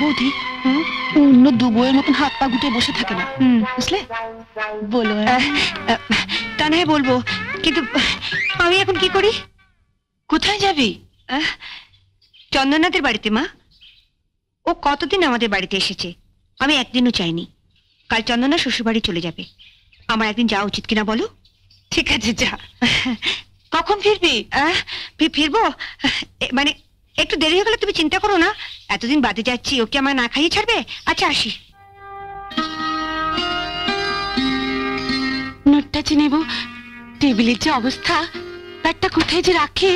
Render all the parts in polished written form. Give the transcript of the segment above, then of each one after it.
বৌদি অন্য দু বউয়ের মতন হাত পা গুটিয়ে বসে থাকে না, বুঝলে? বলো। তা নয় বলবো, কিন্তু আমি এখন কি করি? কোথায় যাবি? চন্দননাথের বাড়িতে মা। ও কতদিন আমাদের বাড়িতে এসেছে, আমি একদিনও চাইনি। কাল চন্দনা শ্বশুর বাড়ি চলে যাবে, আমার একদিন যাওয়া উচিত কিনা বলো? ঠিক আছে, যা। কখন ফিরবি? ফিরবো মানে একটু দেরি হয়ে গেলে তুমি চিন্তা করো না, এতদিন বাদে যাচ্ছি, ওকে আমার না খাইয়ে ছাড়বে? আচ্ছা, আসি। নোটটা যে নেব, টেবিলের যে অবস্থা, ব্যাগটা কোথায় যে রাখে।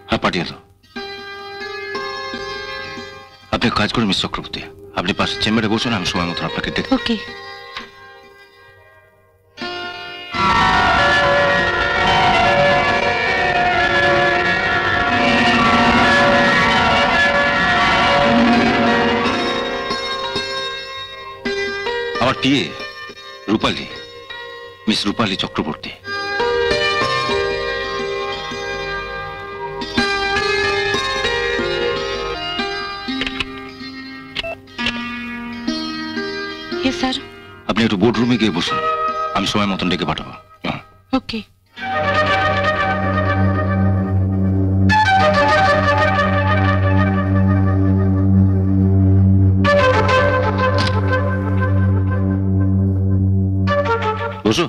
হ্যাঁ, পাঠিয়ে দাও। আপনি কাজ করুন মিস চক্রবর্তী, আপনি পাশে চেম্বারে বসুন, আমি সময় মতন আপনাকে দেখব। ওকে। আমার টিএ রূপালী, মিস রূপালী চক্রবর্তী। স্যার, আপনি একটু বোর্ড রুমে গিয়ে বসুন, আমি সময় মতন ডেকে পাঠাবো। ওকে। বসো।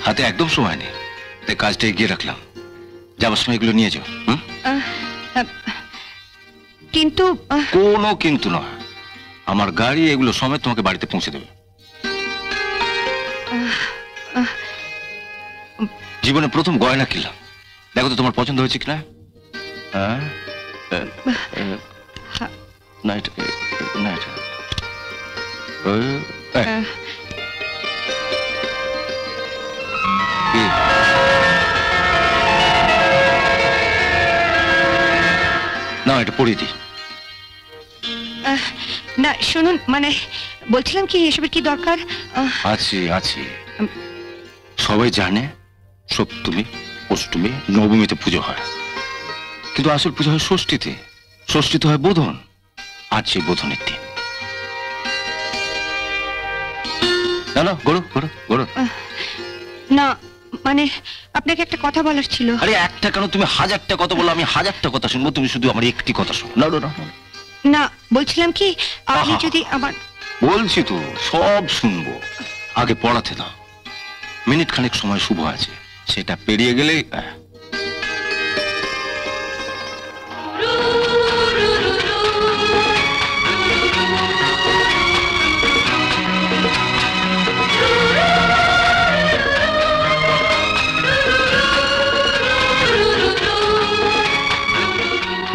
হাতে একদম সময় নেই, তাই কাজটা এগিয়ে রাখলাম। যাবার সময় এগুলো নিয়ে যাও। কিন্তু কোনো কিন্তু নয়, আমার গাড়ি এগুলো সমেত তোমাকে বাড়িতে পৌঁছে দেবে। জীবনে প্রথম গয়না কিনলাম, দেখো তো তোমার পছন্দ হয়েছে কিনা। না, এটা না, এটা না, এটা পরিয়ে দিই। না শুনুন, মানে বলছিলাম কি, এসবের কি দরকার? আছে সবাই জানে সপ্তমী, অষ্টমী, নবমীতে পুজো হয়, কিন্তু আসল পুজো হয় ষষ্ঠীতে। ষষ্ঠীতে হয় বোধন, আজ সেই বোধনের দিন। না, গড়ো গড়ো গড়ো। না মানে আপনাকে একটা কথা বলার ছিল। আরে একটা কেন, তুমি হাজারটা কথা বলো, আমি হাজারটা কথা শুনবো, তুমি শুধু আমার একটি কথা শোনো। না, না বলছিলাম কি, আপনি যদি আমার। বলছি তো সব শুনবো, আগে পড়াতে দাও। মিনিট খানেক সময় শুভ আছে, সেটা পেরিয়ে গেলে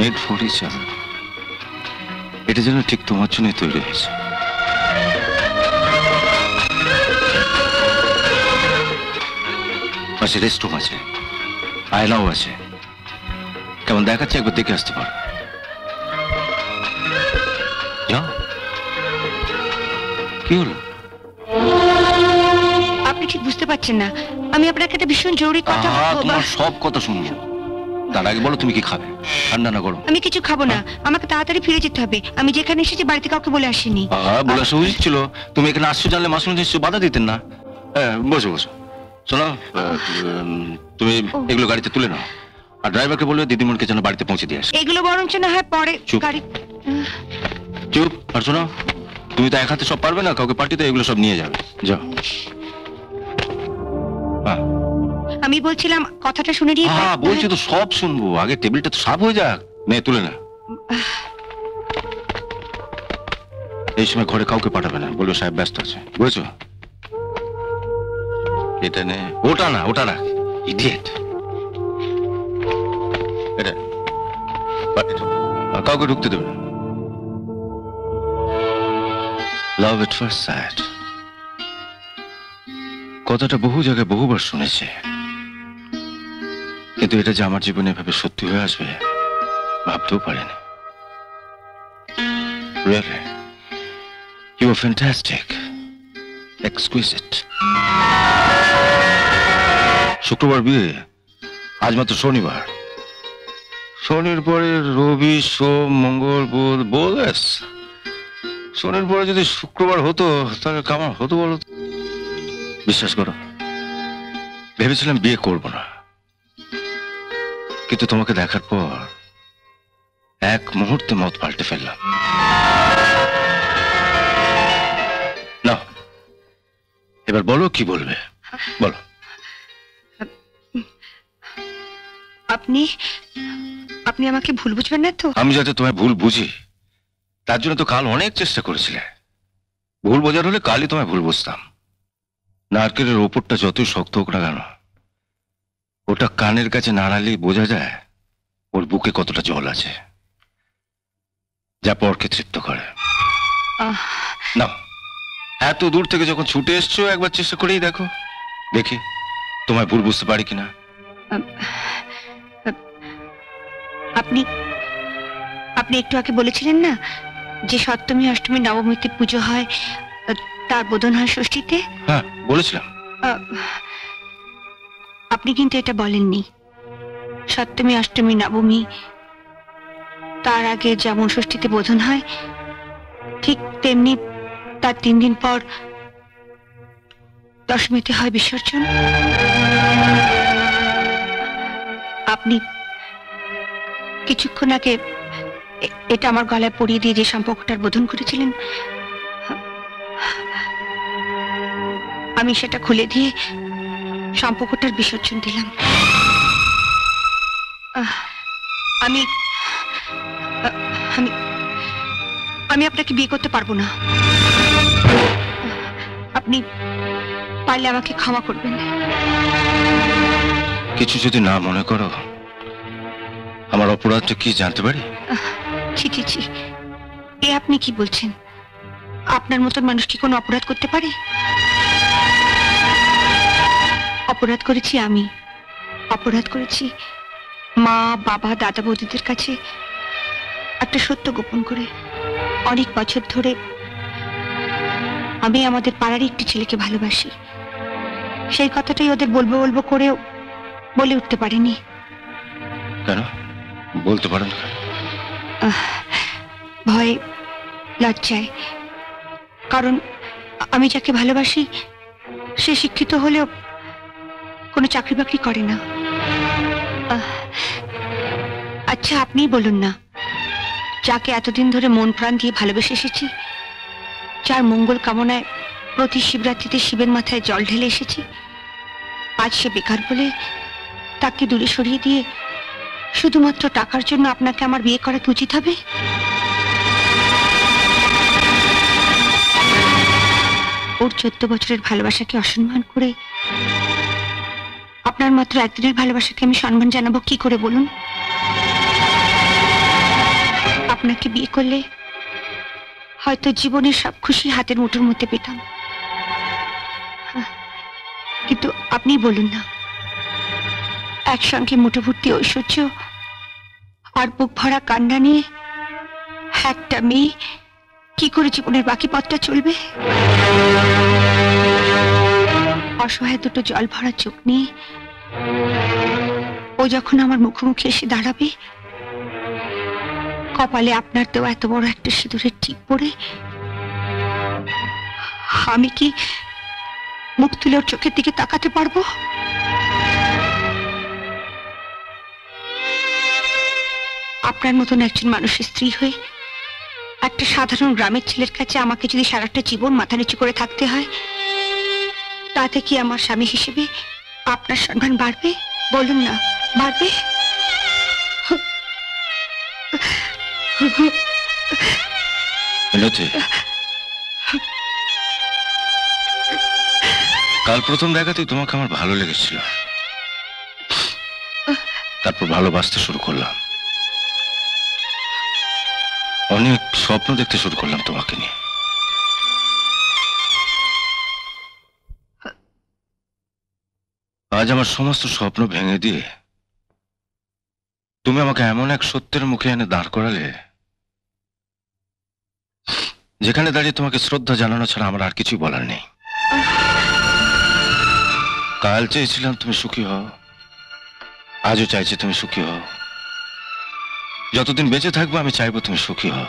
মেড ফর ইচ আদার, এটা যেন ঠিক তোমার জন্য তৈরি হয়েছে। পাশে রেস্টরুম আছে, আয়নাও আছে, কেমন দেখাচ্ছে একবার দেখে আসতে পারো। যাও। কি হলো? আপনি ঠিক বুঝতে পারছেন না, আমি আপনাকে একটা ভীষণ জরুরি কথা বলবো। তোমার সব কথা শুনবো, তার আগে বলো তুমি কি খাবে, ঠান্ডা না গরম? আমি কিছু খাবো না, আমাকে তাড়াতাড়ি ফিরে যেতে হবে। আমি যেখানে এসেছি বাড়িতে কাউকে বলে আসিনি। বলে আসা উচিত ছিল, তুমি এখানে আসছো জানলে মাসুম নিশ্চয় বাধা দিতেন না। বসো বসো, শোনো, তুমি এগুলো গাড়িতে তুলে নাও, আর ড্রাইভারকে বলবে দিদিমণিকে যেন বাড়িতে পৌঁছে দিয়ে আসে। এগুলো বরঞ্চ না হয় পরে গাড়ি। চুপ। আর শোনো, তুমি তো এক হাতে সব পারবে না, কাউকে পার্টিতে এগুলো সব নিয়ে যাবে। যাও। আমি বলছিলাম কথাটা শুনে নিয়ে। বলছি তো সব শুনবো, আগে টেবিলটা তো সাফ হয়ে যাক। নে তুলে না। এই সময় ঘরে কাউকে পাঠাবে না, বলবে সাহেব ব্যস্ত আছে, বুঝেছো? এটা নে। ওটা না, ইডিয়েট। এটা কাউকে ঢুকতে দেবে না। লাভ এট ফার্স্ট সাইট কথাটা বহু জায়গায় বহুবার শুনেছে, কিন্তু এটা যে আমার জীবনে এভাবে সত্যি হয়ে আসবে ভাবতেও পারেনি। Really? You were fantastic. Exquisite. শুক্রবার বিয়ে, আজ মাত্র শনিবার। শনির পরে রবি, সোম, মঙ্গল, বুধ, বোধ। শনির পরে যদি শুক্রবার হতো তাহলে কেমন হতো বলো তো? বিশ্বাস করো, ভেবেছিলাম বিয়ে করব না, কিন্তু তোমাকে দেখার পর এক মুহূর্তে মত পাল্টে ফেললাম। না, এবার বলো কি বলবে, বলো। আপনি আপনি আমাকে ভুল বুঝবেন না তো? আমি যাতে তোমায় ভুল বুঝি তার জন্য তো কাল অনেক চেষ্টা করেছিলে। ভুল বোঝার হলে কালই তোমায় ভুল বুঝতাম। নারকেলের ওপরটা যতই শক্ত হোক না কেন, ওটা কানের কাছে নাড়ালেই বোঝা যায় ওর বুকে কতটা জল আছে, যা পরকে তৃপ্ত করে। আহ, না, এত দূর থেকে যখন ছুটে এসছো একবার চেষ্টা করেই দেখো, দেখি তোমায় ভুল বুঝতে পারি কিনা। আপনি আপনি একটু আগে বলেছিলেন না যে সপ্তমী, অষ্টমী, নবমীতে পুজো হয়, তার বোধন হয় ষষ্ঠীতে। হ্যাঁ, বলেছিলাম। আপনি কিন্তু এটা বলেননি সপ্তমী, অষ্টমী, নবমী তার আগে যেমন ষষ্ঠীতে বোধন হয়, ঠিক তেমনি তার 3 দিন পর দশমীতে হয় বিসর্জন। আপনি কিছুক্ষণ আগে এটা আমার গলায় পরিয়ে দিয়ে যে সম্পর্কটার বোধন করেছিলেন, আমি সেটা খুলে দিয়ে সম্পর্কটার বিসর্জন দিলাম। আমি আমি আমি আপনাকে বিয়ে করতে পারবো না। আপনি পারলে আমাকে ক্ষমা করবেন। কিছু যদি না মনে করো, আমার অপরাধটা কি জানতে পারি? ছি ছি ছি, এ আপনি কি বলছেন? আপনার মতন মানুষ কি কোনো অপরাধ করতে পারে? অপরাধ করেছি আমি, অপরাধ করেছি মা, বাবা, দাদা, বৌদিদের কাছে একটা সত্য গোপন করে। অনেক বছর ধরে আমি আমাদের পাড়ারই একটি ছেলেকে ভালোবাসি। সেই কথাটাই ওদের বলবো বলবো করেও বলে উঠতে পারিনি। কেন বলতে পারেন? ভয়ে, লজ্জায়। কারণ আমি যাকে ভালোবাসি সে শিক্ষিত হলেও কোনো চাকরি বাকরি করে না। আচ্ছা, আপনিই বলুন না, যাকে এতদিন ধরে মন প্রাণ দিয়ে ভালোবেসে এসেছি, যার মঙ্গল কামনায় প্রতি শিবরাত্রিতে শিবের মাথায় জল ঢেলে এসেছি, আজ সে বেকার বলে তাকে দূরে সরিয়ে দিয়ে শুধুমাত্র টাকার জন্য আপনাকে আমার বিয়ে করা কি উচিত হবে? ওর 14 বছরের ভালোবাসাকে অসম্মান করে আপনার মাত্র একদিনের ভালোবাসাকে আমি সম্মান জানাবো কি করে বলুন? আপনাকে বিয়ে করলে হয়তো জীবনের সব খুশি হাতের মুঠোর মধ্যে পেতাম, কিন্তু আপনি বলুন না, একসঙ্গে মুঠো ভর্তি ঐশ্বর্য আর বুক ভরা কান্না নিয়ে একটা মেয়ে কি করে জীবনের বাকি পথটা চলবে? অসহায় দুটো জল ভরা চোখ নিয়ে ও যখন আমার মুখোমুখি এসে দাঁড়াবে, কপালে আপনার দেওয়া এত বড় একটা সিঁদুরের টিপ পড়ে, আমি কি মুখ তুলে ওর চোখের দিকে তাকাতে পারবো? আপনার মতন একজন মানুষের স্ত্রী হয়ে একটা সাধারণ গ্রামের ছেলের কাছে আমাকে যদি সারাটা জীবন মাথা নিচু করে থাকতে হয়, তাতে কি আমার স্বামী হিসেবে আপনার সম্মান বাড়বে? বলুন না, বাড়বে? কাল প্রথম দেখাতেই তোমাকে আমার ভালো লেগেছিল, তারপর ভালোবাসতে শুরু করলাম, অনেক স্বপ্ন দেখতে শুরু করলাম তোমাকে নিয়ে। আজ আমার সমস্ত স্বপ্ন ভেঙে দিয়ে তুমি আমাকে এমন এক সত্যের মুখে এনে দাঁড় করালে যেখানে দাঁড়িয়ে তোমাকে শ্রদ্ধা জানানো ছাড়া আমার আর কিছুই বলার নেই। কাল চেয়েছিলাম তুমি সুখী হও, আজও চাইছি তুমি সুখী হও। যতদিন বেঁচে থাকবো আমি চাইবো তুমি সুখী হও।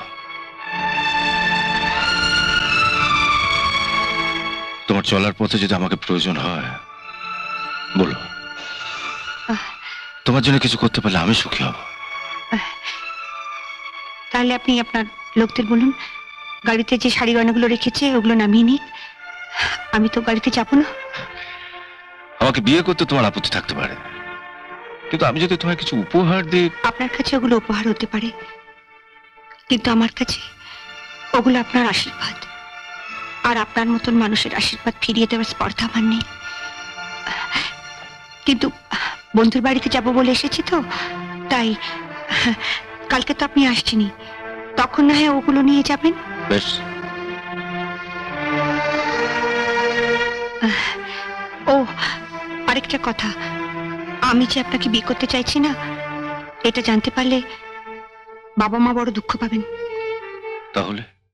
তোমার চলার পথে যদি আমাকে প্রয়োজন হয় বলো, তোমার জন্য কিছু করতে পারলে আমি সুখী হব। তাহলে আপনি আপনার লোকদের বলুন গাড়িতে যে শাড়ি গয়নাগুলো রেখেছে ওগুলো নামিয়ে নিক। আমি তো গাড়িতে যাবো না। আমাকে বিয়ে করতে তোমার আপত্তি থাকতে পারে, কিন্তু আমি যদি তোমায় কিছু উপহার দিই। আপনার কাছে ওগুলো উপহার হতে পারে, কিন্তু আমার কাছে ওগুলো আপনার আশীর্বাদ। আর আপনার মতন মানুষের আশীর্বাদ ফিরিয়ে দেওয়ার স্পর্ধা আমার নেই। কিন্তু বন্ধুর বাড়িতে যাব বলে এসেছি তো, তাই কালকে তো আপনি আসছেনই, তখন না হয় ওগুলো নিয়ে যাবেন। বেশ। ও আরেকটা কথা, আমি যে আপনাকে বিয়ে করতে চাইছি না এটা জানতে পারলে বাবা মা বড় দুঃখ পাবেন। তাহলে